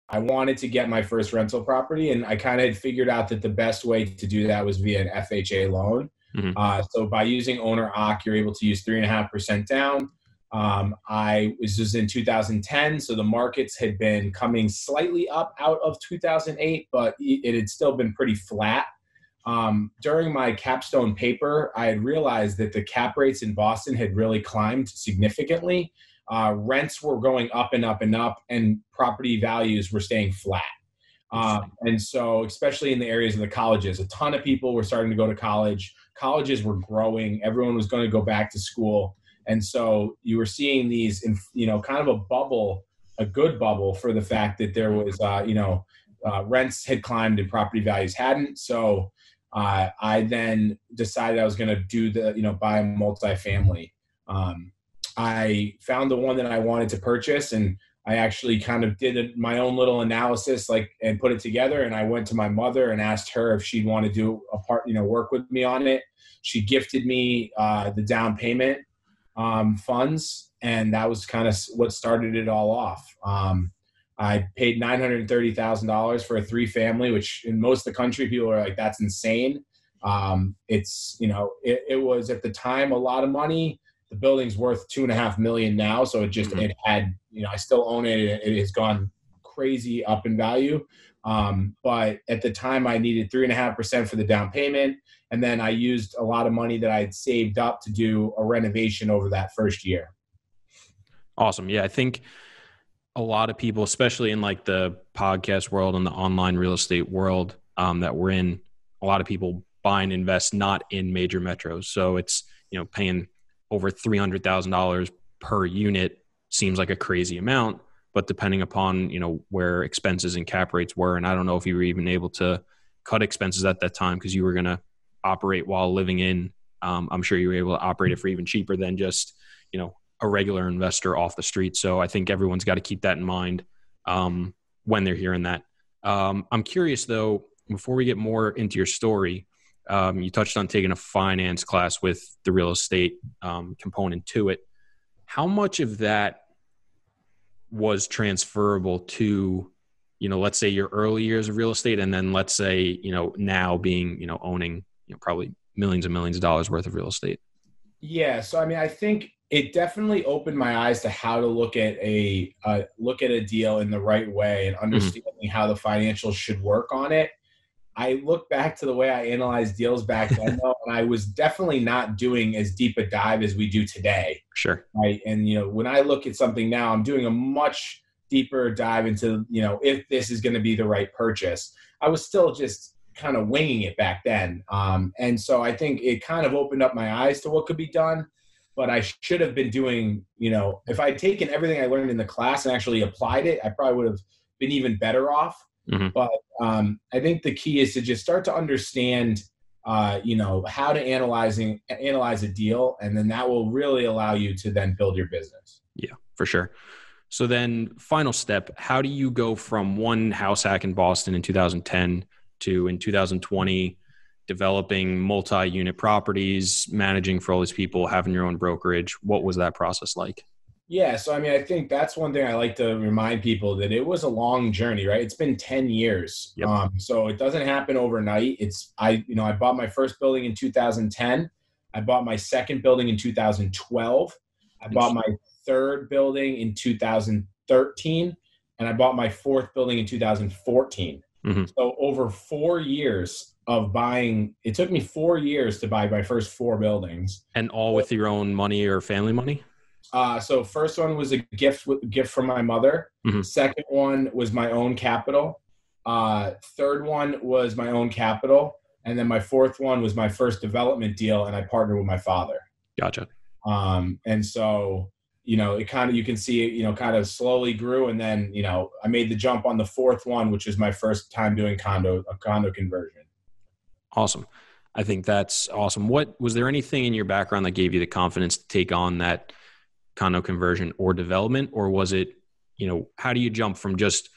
I wanted to get my first rental property, and I kind of had figured out that the best way to do that was via an FHA loan. So by using owner occ, you're able to use 3.5% down. This was in 2010, so the markets had been coming slightly up out of 2008, but it had still been pretty flat. During my capstone paper, I had realized that the cap rates in Boston had really climbed significantly. Rents were going up and up and up, and property values were staying flat. And so, especially in the areas of the colleges, a ton of people were starting to go to college. Colleges were growing. Everyone was going to go back to school. And so you were seeing these, kind of a bubble, a good bubble for the fact that there was, rents had climbed and property values hadn't. So I then decided I was going to do buy a multifamily. I found the one that I wanted to purchase, and I actually kind of did my own little analysis, and put it together. And I went to my mother and asked her if she'd want to do work with me on it. She gifted me the down payment funds, and that was kind of what started it all off. I paid $930,000 for a 3-family, which in most of the country, people are like, that's insane. It was at the time a lot of money. The building's worth $2.5 million now. So it had, I still own it. It has gone crazy up in value. But at the time I needed 3.5% for the down payment. And then I used a lot of money that I had saved up to do a renovation over that first year. Awesome. Yeah. I think a lot of people, especially in like the podcast world and the online real estate world that we're in, a lot of people buy and invest not in major metros. So it's, paying over $300,000 per unit seems like a crazy amount, but depending upon, where expenses and cap rates were, and I don't know if you were even able to cut expenses at that time because you were going to operate while living in, I'm sure you were able to operate it for even cheaper than just, a regular investor off the street. So I think everyone's got to keep that in mind when they're hearing that. I'm curious though, before we get more into your story, you touched on taking a finance class with the real estate component to it. How much of that was transferable to, let's say your early years of real estate, and then let's say, now being, owning, probably millions and millions of dollars worth of real estate? Yeah. So, I think it definitely opened my eyes to how to look at a deal in the right way and understanding how the financials should work on it. I look back to the way I analyzed deals back then, though, and I was definitely not doing as deep a dive as we do today. Sure. Right. And, when I look at something now, I'm doing a much deeper dive into, if this is going to be the right purchase. I was still just kind of winging it back then. And so I think it kind of opened up my eyes to what could be done. But I should have been doing, if I had taken everything I learned in the class and actually applied it, I probably would have been even better off. But I think the key is to just start to understand, how to analyze a deal, and then that will really allow you to then build your business. Yeah, for sure. So then final step, how do you go from one house hack in Boston in 2010 to in 2020, developing multi-unit properties, managing for all these people, having your own brokerage? What was that process like? Yeah. So, I think that's one thing I like to remind people, that it was a long journey, right? It's been 10 years. Yep. So it doesn't happen overnight. I bought my first building in 2010. I bought my second building in 2012. I bought my third building in 2013, and I bought my fourth building in 2014. So over 4 years of buying, it took me 4 years to buy my first 4 buildings. And all with your own money or family money? So first one was a gift from my mother. Second one was my own capital. Third one was my own capital. And then my fourth one was my first development deal, and I partnered with my father. Gotcha. And so, it kind of, you can see it, kind of slowly grew. And then, I made the jump on the fourth one, which was my first time doing a condo conversion. Awesome. I think that's awesome. Was there anything in your background that gave you the confidence to take on that condo conversion or development? Or was it, how do you jump from just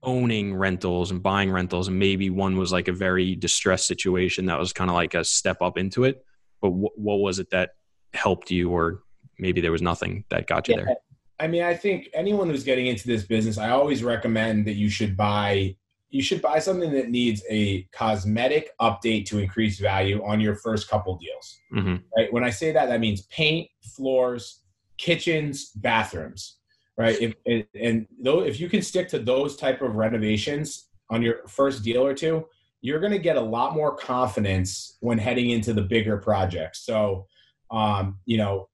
owning rentals and buying rentals, and maybe one was like a very distressed situation that was kind of like a step up into it, but what was it that helped you, or maybe there was nothing that got you there? I mean, I think anyone who's getting into this business, I always recommend that you should buy something that needs a cosmetic update to increase value on your first couple deals. Mm-hmm. Right? When I say that, that means paint, floors, kitchens, bathrooms. Right? If you can stick to those type of renovations on your first deal or two, you're going to get a lot more confidence when heading into the bigger projects. So,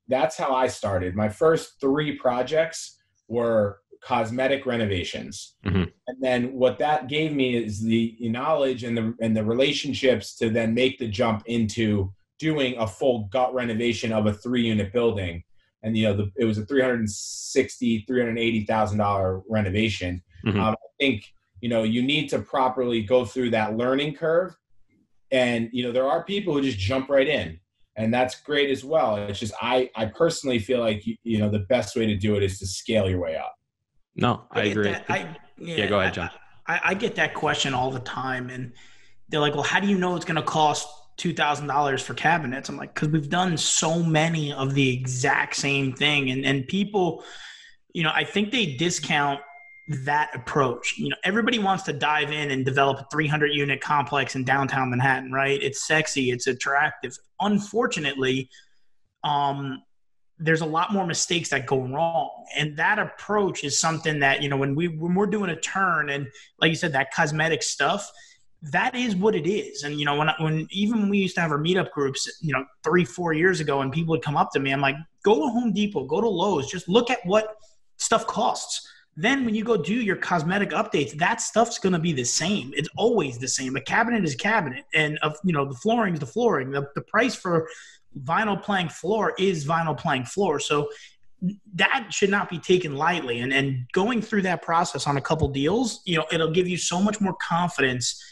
that's how I started. My first 3 projects were cosmetic renovations. Mm-hmm. And then what that gave me is the knowledge and the relationships to then make the jump into doing a full gut renovation of a 3-unit building. And, it was a $380,000 renovation. Mm-hmm. I think, you need to properly go through that learning curve. And, there are people who just jump right in. And that's great as well. It's just, I personally feel like, the best way to do it is to scale your way up. No, I agree. Go ahead, John. I get that question all the time. And they're like, well, how do you know it's going to cost $2,000 for cabinets? I'm like, because we've done so many of the exact same thing. And people, I think they discount that approach. Everybody wants to dive in and develop a 300-unit complex in downtown Manhattan, right? It's sexy. It's attractive. Unfortunately, there's a lot more mistakes that go wrong. And that approach is something that, when we're doing a turn and, like you said, that cosmetic stuff, that is what it is. And, when we used to have our meetup groups, 3-4 years ago, and people would come up to me, I'm like, go to Home Depot, go to Lowe's, just look at what stuff costs. Then when you go do your cosmetic updates, that stuff's going to be the same. It's always the same. A cabinet is a cabinet. And, the flooring is the flooring. The price for vinyl plank floor is vinyl plank floor. So that should not be taken lightly. And going through that process on a couple deals, it'll give you so much more confidence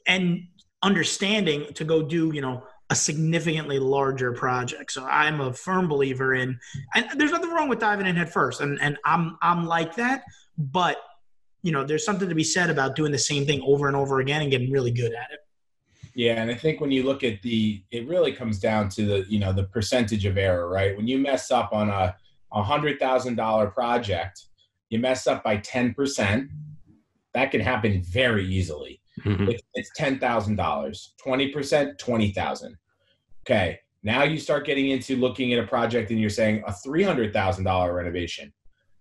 and understanding to go do, a significantly larger project. So I'm a firm believer in, and there's nothing wrong with diving in head first. And I'm like that, but there's something to be said about doing the same thing over and over again and getting really good at it. Yeah. And I think when you look at it really comes down to the percentage of error, right? When you mess up on a $100,000 project, you mess up by 10%, that can happen very easily. Mm-hmm. It's $10,000, 20%, $20,000. Okay. Now you start getting into looking at a project and you're saying a $300,000 renovation,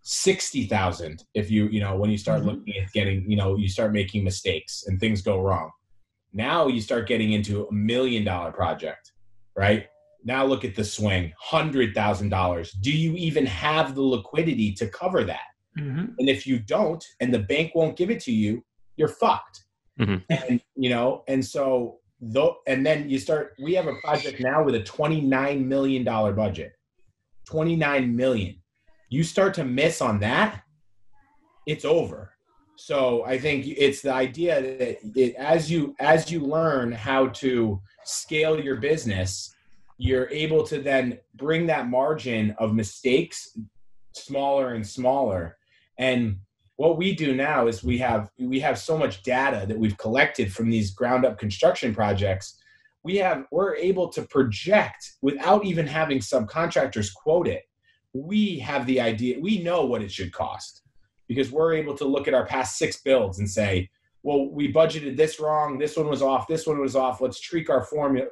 $60,000. If when you start looking at getting, you start making mistakes and things go wrong. Now you start getting into $1 million project, right? Now look at the swing, $100,000. Do you even have the liquidity to cover that? Mm-hmm. And if you don't, and the bank won't give it to you, you're fucked. Mm-hmm. And, and then we have a project now with a $29 million budget, $29 million. You start to miss on that, it's over. So I think it's the idea that as you learn how to scale your business, you're able to then bring that margin of mistakes smaller and smaller. And what we do now is we have so much data that we've collected from these ground up construction projects. We're able to project without even having subcontractors quote it. We have the idea, we know what it should cost because we're able to look at our past 6 builds and say, well, we budgeted this wrong. This one was off. This one was off. Let's tweak our formula,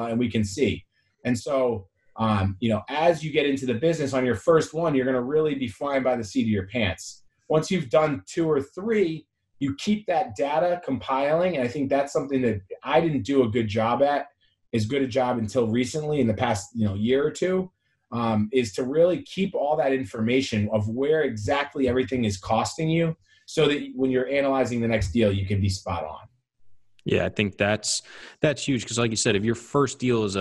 and we can see. And so, as you get into the business on your first one, you're going to really be flying by the seat of your pants. Once you've done 2 or 3, you keep that data compiling. And I think that's something that I didn't do as good a job until recently in the past, year or two, is to really keep all that information of where exactly everything is costing you so that when you're analyzing the next deal, you can be spot on. Yeah, I think that's huge. Because like you said, if your first deal is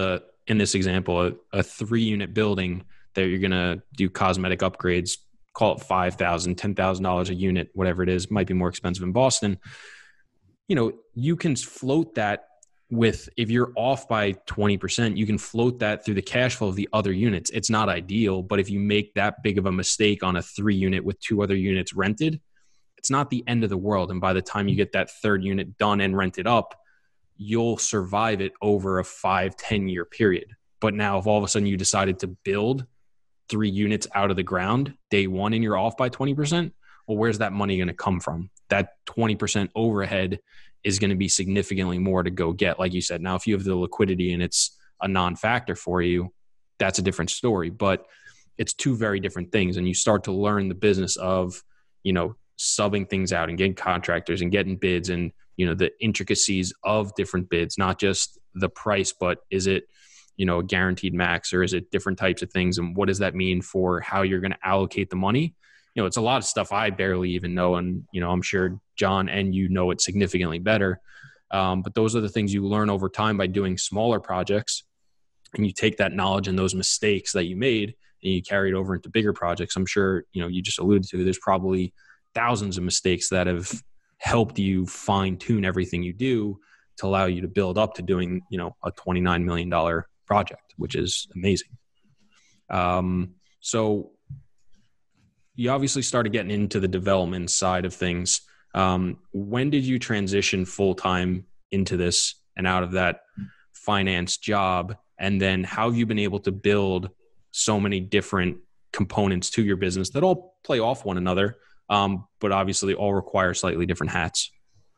in this example, a 3-unit building that you're going to do cosmetic upgrades, call it $5,000, $10,000 a unit, whatever it is, might be more expensive in Boston. You can float that if you're off by 20%, you can float that through the cash flow of the other units. It's not ideal, but if you make that big of a mistake on a 3-unit with 2 other units rented, it's not the end of the world. And by the time you get that 3rd unit done and rented up, you'll survive it over a 5-10 year period. But now if all of a sudden you decided to build 3 units out of the ground day one and you're off by 20%, well, where's that money going to come from? That 20% overhead is going to be significantly more to go get. Like you said, now if you have the liquidity and it's a non-factor for you, that's a different story. But it's two very different things. And you start to learn the business of, subbing things out and getting contractors and getting bids and, the intricacies of different bids, not just the price, but is it, a guaranteed max, or is it different types of things? And what does that mean for how you're going to allocate the money? It's a lot of stuff I barely even know. And, I'm sure John and know it significantly better. But those are the things you learn over time by doing smaller projects. And you take that knowledge and those mistakes that you made and you carry it over into bigger projects. I'm sure, you just alluded to, there's probably thousands of mistakes that have helped you fine tune everything you do to allow you to build up to doing, a $29 million project, which is amazing. So you obviously started getting into the development side of things. When did you transition full-time into this and out of that finance job? And then how have you been able to build so many different components to your business that all play off one another, but obviously all require slightly different hats?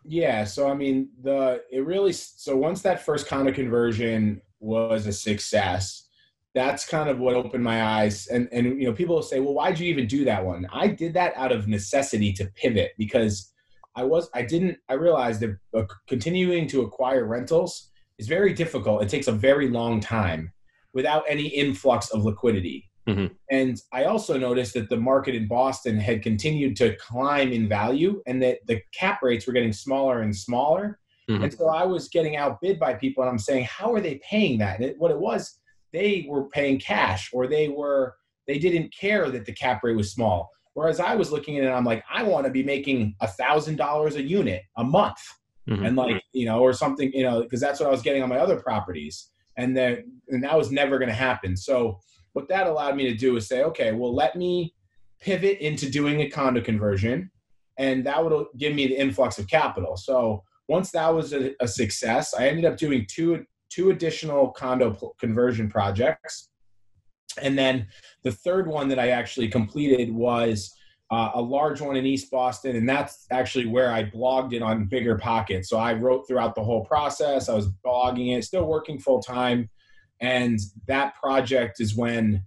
Yeah. So, once that first condo conversion was a success, that's kind of what opened my eyes. And people will say, well, why'd you even do that one? I did that out of necessity to pivot because I realized that continuing to acquire rentals is very difficult. It takes a very long time without any influx of liquidity. Mm-hmm. And I also noticed that the market in Boston had continued to climb in value and that the cap rates were getting smaller and smaller. Mm-hmm. And so I was getting outbid by people and I'm saying, how are they paying that? And what it was, they were paying cash or they didn't care that the cap rate was small. Whereas I was looking at it and I'm like, I want to be making $1,000 a unit a month. Mm-hmm. And or something, because that's what I was getting on my other properties. And that was never going to happen. So what that allowed me to do is say, okay, well, let me pivot into doing a condo conversion, and that would give me the influx of capital. So once that was a success, I ended up doing two additional condo conversion projects. And then the third one that I actually completed was a large one in East Boston, and that's actually where I blogged it on BiggerPockets. So I wrote throughout the whole process. I was blogging it, still working full time. And that project is when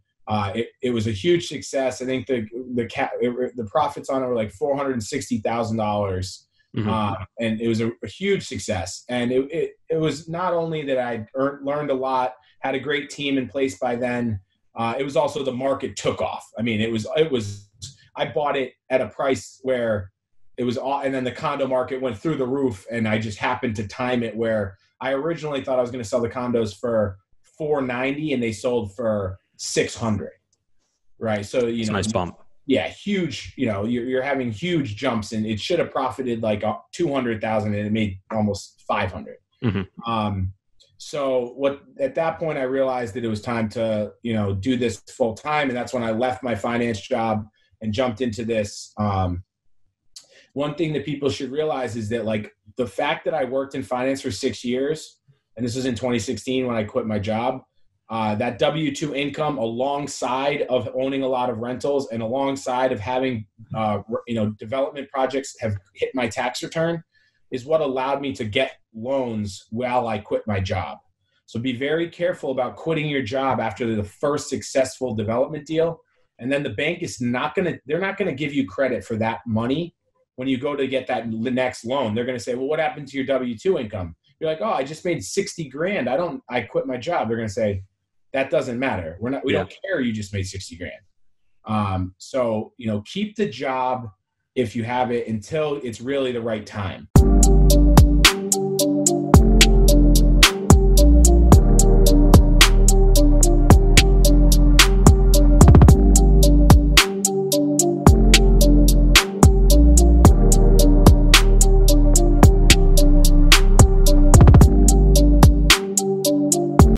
it was a huge success. I think the profits on it were like $460,000, and it was a huge success. And it was not only that I learned a lot, had a great team in place by then. It was also the market took off. I mean, it was. I bought it at a price where it was all, and then the condo market went through the roof, and I just happened to time it where I originally thought I was going to sell the condos for $490 and they sold for $600. Right. So, it's a nice bump. Yeah. Huge, you're having huge jumps, and it should have profited like 200,000 and it made almost 500. Mm-hmm. So at that point I realized that it was time to, do this full time. And that's when I left my finance job and jumped into this. One thing that people should realize is that like the fact that I worked in finance for 6 years, and this was in 2016 when I quit my job, that W-2 income alongside of owning a lot of rentals and alongside of having, development projects have hit my tax return is what allowed me to get loans while I quit my job. So be very careful about quitting your job after the first successful development deal. And then the bank is they're not going to give you credit for that money. When you go to get that next loan, they're going to say, well, what happened to your W-2 income? You're like, oh, I just made 60 grand. I quit my job. They're going to say, that doesn't matter. We don't care. You just made 60 grand. So, keep the job if you have it until it's really the right time.